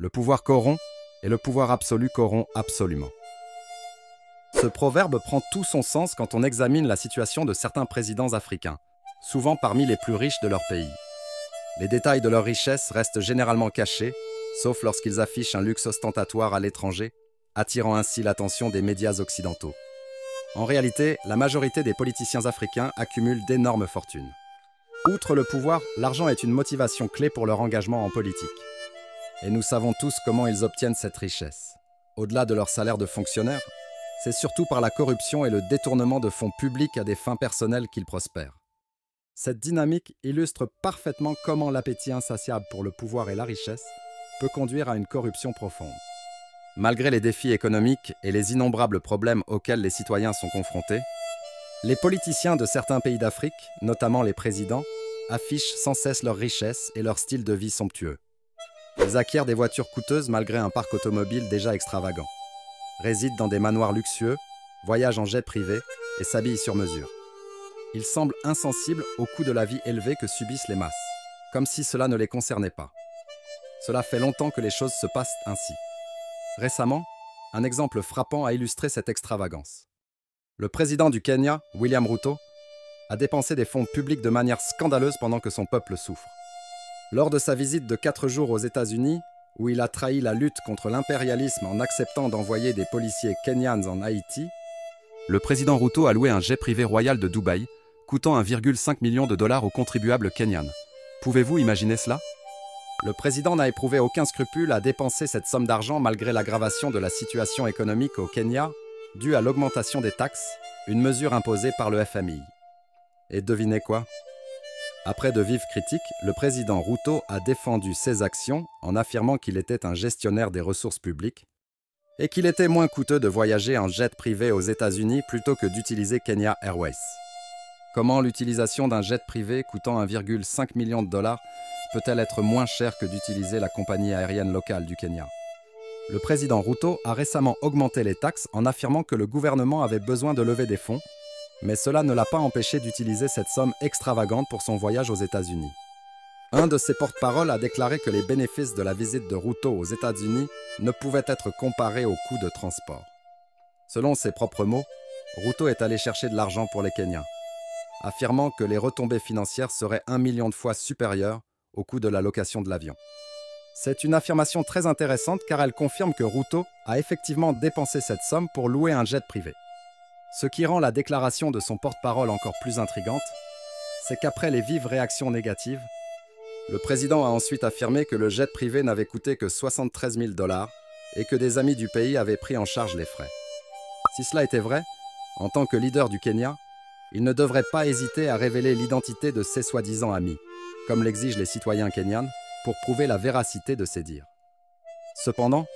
Le pouvoir corrompt et le pouvoir absolu corrompt absolument. Ce proverbe prend tout son sens quand on examine la situation de certains présidents africains, souvent parmi les plus riches de leur pays. Les détails de leur richesse restent généralement cachés, sauf lorsqu'ils affichent un luxe ostentatoire à l'étranger, attirant ainsi l'attention des médias occidentaux. En réalité, la majorité des politiciens africains accumulent d'énormes fortunes. Outre le pouvoir, l'argent est une motivation clé pour leur engagement en politique. Et nous savons tous comment ils obtiennent cette richesse. Au-delà de leur salaire de fonctionnaire, c'est surtout par la corruption et le détournement de fonds publics à des fins personnelles qu'ils prospèrent. Cette dynamique illustre parfaitement comment l'appétit insatiable pour le pouvoir et la richesse peut conduire à une corruption profonde. Malgré les défis économiques et les innombrables problèmes auxquels les citoyens sont confrontés, les politiciens de certains pays d'Afrique, notamment les présidents, affichent sans cesse leur richesse et leur style de vie somptueux. Ils acquièrent des voitures coûteuses malgré un parc automobile déjà extravagant, résident dans des manoirs luxueux, voyagent en jet privé et s'habillent sur mesure. Ils semblent insensibles au coût de la vie élevé que subissent les masses, comme si cela ne les concernait pas. Cela fait longtemps que les choses se passent ainsi. Récemment, un exemple frappant a illustré cette extravagance. Le président du Kenya, William Ruto, a dépensé des fonds publics de manière scandaleuse pendant que son peuple souffre. Lors de sa visite de 4 jours aux États-Unis, où il a trahi la lutte contre l'impérialisme en acceptant d'envoyer des policiers kenyans en Haïti, le président Ruto a loué un jet privé royal de Dubaï, coûtant 1,5 million de dollars aux contribuables kenyans. Pouvez-vous imaginer cela ? Le président n'a éprouvé aucun scrupule à dépenser cette somme d'argent malgré l'aggravation de la situation économique au Kenya, due à l'augmentation des taxes, une mesure imposée par le FMI. Et devinez quoi ? Après de vives critiques, le président Ruto a défendu ses actions en affirmant qu'il était un gestionnaire des ressources publiques et qu'il était moins coûteux de voyager en jet privé aux États-Unis plutôt que d'utiliser Kenya Airways. Comment l'utilisation d'un jet privé coûtant 1,5 million de dollars peut-elle être moins chère que d'utiliser la compagnie aérienne locale du Kenya ? Le président Ruto a récemment augmenté les taxes en affirmant que le gouvernement avait besoin de lever des fonds, mais cela ne l'a pas empêché d'utiliser cette somme extravagante pour son voyage aux États-Unis. Un de ses porte-paroles a déclaré que les bénéfices de la visite de Ruto aux États-Unis ne pouvaient être comparés aux coûts de transport. Selon ses propres mots, Ruto est allé chercher de l'argent pour les Kenyans, affirmant que les retombées financières seraient 1 million de fois supérieures au coût de la location de l'avion. C'est une affirmation très intéressante car elle confirme que Ruto a effectivement dépensé cette somme pour louer un jet privé. Ce qui rend la déclaration de son porte-parole encore plus intrigante, c'est qu'après les vives réactions négatives, le président a ensuite affirmé que le jet privé n'avait coûté que 73 000 $ et que des amis du pays avaient pris en charge les frais. Si cela était vrai, en tant que leader du Kenya, il ne devrait pas hésiter à révéler l'identité de ses soi-disant amis, comme l'exigent les citoyens kenyans, pour prouver la véracité de ses dires. Cependant,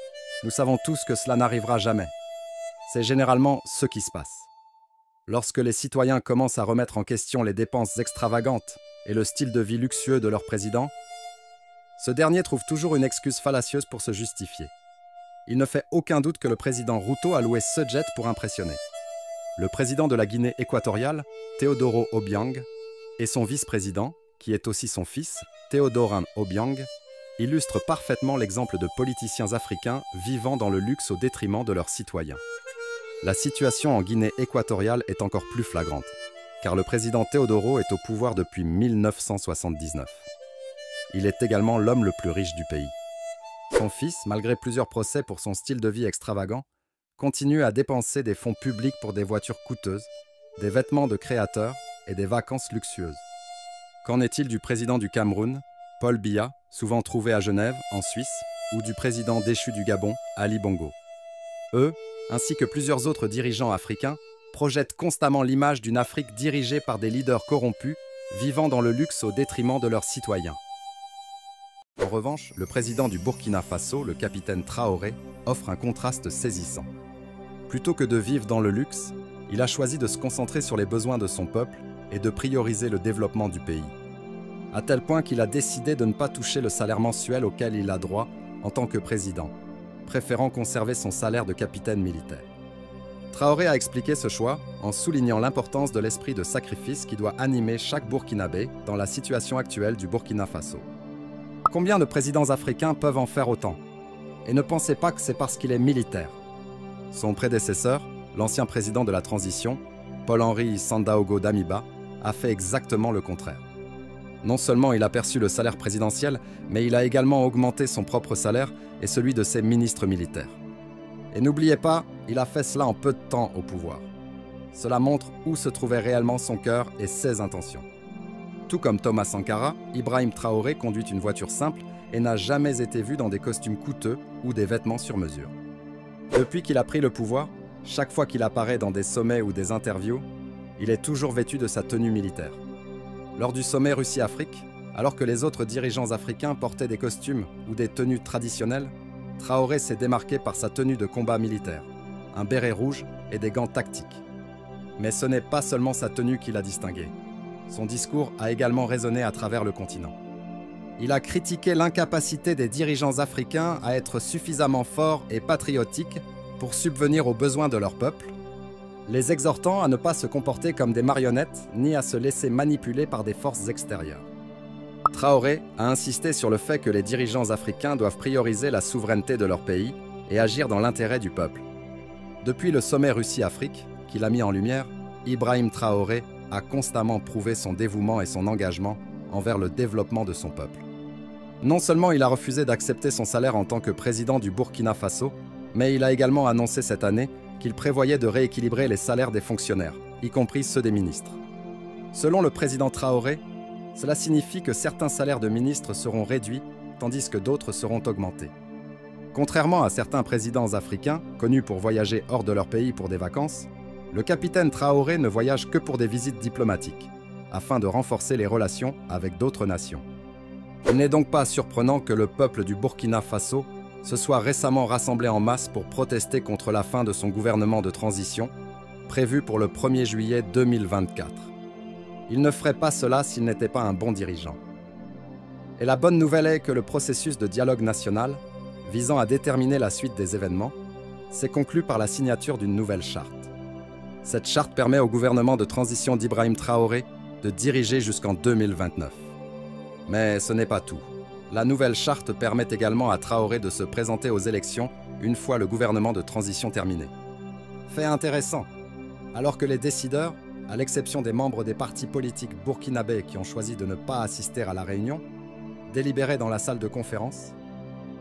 nous savons tous que cela n'arrivera jamais. C'est généralement ce qui se passe. Lorsque les citoyens commencent à remettre en question les dépenses extravagantes et le style de vie luxueux de leur président, ce dernier trouve toujours une excuse fallacieuse pour se justifier. Il ne fait aucun doute que le président Ruto a loué ce jet pour impressionner. Le président de la Guinée équatoriale, Teodoro Obiang, et son vice-président, qui est aussi son fils, Théodorin Obiang, illustrent parfaitement l'exemple de politiciens africains vivant dans le luxe au détriment de leurs citoyens. La situation en Guinée équatoriale est encore plus flagrante, car le président Teodoro est au pouvoir depuis 1979. Il est également l'homme le plus riche du pays. Son fils, malgré plusieurs procès pour son style de vie extravagant, continue à dépenser des fonds publics pour des voitures coûteuses, des vêtements de créateurs et des vacances luxueuses. Qu'en est-il du président du Cameroun, Paul Biya, souvent trouvé à Genève, en Suisse, ou du président déchu du Gabon, Ali Bongo? Eux, ainsi que plusieurs autres dirigeants africains, projettent constamment l'image d'une Afrique dirigée par des leaders corrompus, vivant dans le luxe au détriment de leurs citoyens. En revanche, le président du Burkina Faso, le capitaine Traoré, offre un contraste saisissant. Plutôt que de vivre dans le luxe, il a choisi de se concentrer sur les besoins de son peuple et de prioriser le développement du pays. À tel point qu'il a décidé de ne pas toucher le salaire mensuel auquel il a droit en tant que président, préférant conserver son salaire de capitaine militaire. Traoré a expliqué ce choix en soulignant l'importance de l'esprit de sacrifice qui doit animer chaque Burkinabé dans la situation actuelle du Burkina Faso. Combien de présidents africains peuvent en faire autant? Et ne pensez pas que c'est parce qu'il est militaire. Son prédécesseur, l'ancien président de la transition, Paul-Henri Sandaogo Damiba, a fait exactement le contraire. Non seulement il a perçu le salaire présidentiel, mais il a également augmenté son propre salaire et celui de ses ministres militaires. Et n'oubliez pas, il a fait cela en peu de temps au pouvoir. Cela montre où se trouvait réellement son cœur et ses intentions. Tout comme Thomas Sankara, Ibrahim Traoré conduit une voiture simple et n'a jamais été vu dans des costumes coûteux ou des vêtements sur mesure. Depuis qu'il a pris le pouvoir, chaque fois qu'il apparaît dans des sommets ou des interviews, il est toujours vêtu de sa tenue militaire. Lors du sommet Russie-Afrique, alors que les autres dirigeants africains portaient des costumes ou des tenues traditionnelles, Traoré s'est démarqué par sa tenue de combat militaire, un béret rouge et des gants tactiques. Mais ce n'est pas seulement sa tenue qui l'a distingué. Son discours a également résonné à travers le continent. Il a critiqué l'incapacité des dirigeants africains à être suffisamment forts et patriotiques pour subvenir aux besoins de leur peuple, les exhortant à ne pas se comporter comme des marionnettes ni à se laisser manipuler par des forces extérieures. Traoré a insisté sur le fait que les dirigeants africains doivent prioriser la souveraineté de leur pays et agir dans l'intérêt du peuple. Depuis le sommet Russie-Afrique, qu'il a mis en lumière, Ibrahim Traoré a constamment prouvé son dévouement et son engagement envers le développement de son peuple. Non seulement il a refusé d'accepter son salaire en tant que président du Burkina Faso, mais il a également annoncé cette année qu'il prévoyait de rééquilibrer les salaires des fonctionnaires, y compris ceux des ministres. Selon le président Traoré, cela signifie que certains salaires de ministres seront réduits, tandis que d'autres seront augmentés. Contrairement à certains présidents africains, connus pour voyager hors de leur pays pour des vacances, le capitaine Traoré ne voyage que pour des visites diplomatiques, afin de renforcer les relations avec d'autres nations. Il n'est donc pas surprenant que le peuple du Burkina Faso se soit récemment rassemblé en masse pour protester contre la fin de son gouvernement de transition, prévu pour le 1er juillet 2024. Il ne ferait pas cela s'il n'était pas un bon dirigeant. Et la bonne nouvelle est que le processus de dialogue national, visant à déterminer la suite des événements, s'est conclu par la signature d'une nouvelle charte. Cette charte permet au gouvernement de transition d'Ibrahim Traoré de diriger jusqu'en 2029. Mais ce n'est pas tout. La nouvelle charte permet également à Traoré de se présenter aux élections une fois le gouvernement de transition terminé. Fait intéressant, alors que les décideurs, à l'exception des membres des partis politiques burkinabés qui ont choisi de ne pas assister à la réunion, délibéraient dans la salle de conférence,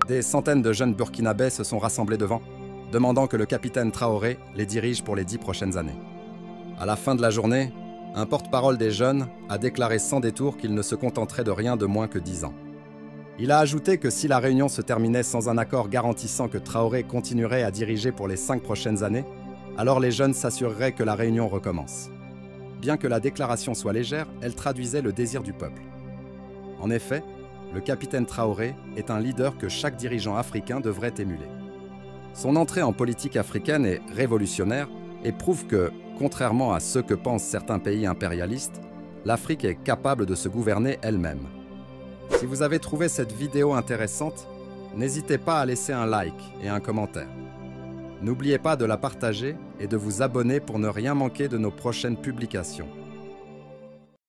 des centaines de jeunes burkinabés se sont rassemblés devant, demandant que le capitaine Traoré les dirige pour les 10 prochaines années. À la fin de la journée, un porte-parole des jeunes a déclaré sans détour qu'il ne se contenterait de rien de moins que 10 ans. Il a ajouté que si la réunion se terminait sans un accord garantissant que Traoré continuerait à diriger pour les 5 prochaines années, alors les jeunes s'assureraient que la réunion recommence. Bien que la déclaration soit légère, elle traduisait le désir du peuple. En effet, le capitaine Traoré est un leader que chaque dirigeant africain devrait émuler. Son entrée en politique africaine est révolutionnaire et prouve que, contrairement à ce que pensent certains pays impérialistes, l'Afrique est capable de se gouverner elle-même. Si vous avez trouvé cette vidéo intéressante, n'hésitez pas à laisser un like et un commentaire. N'oubliez pas de la partager et de vous abonner pour ne rien manquer de nos prochaines publications.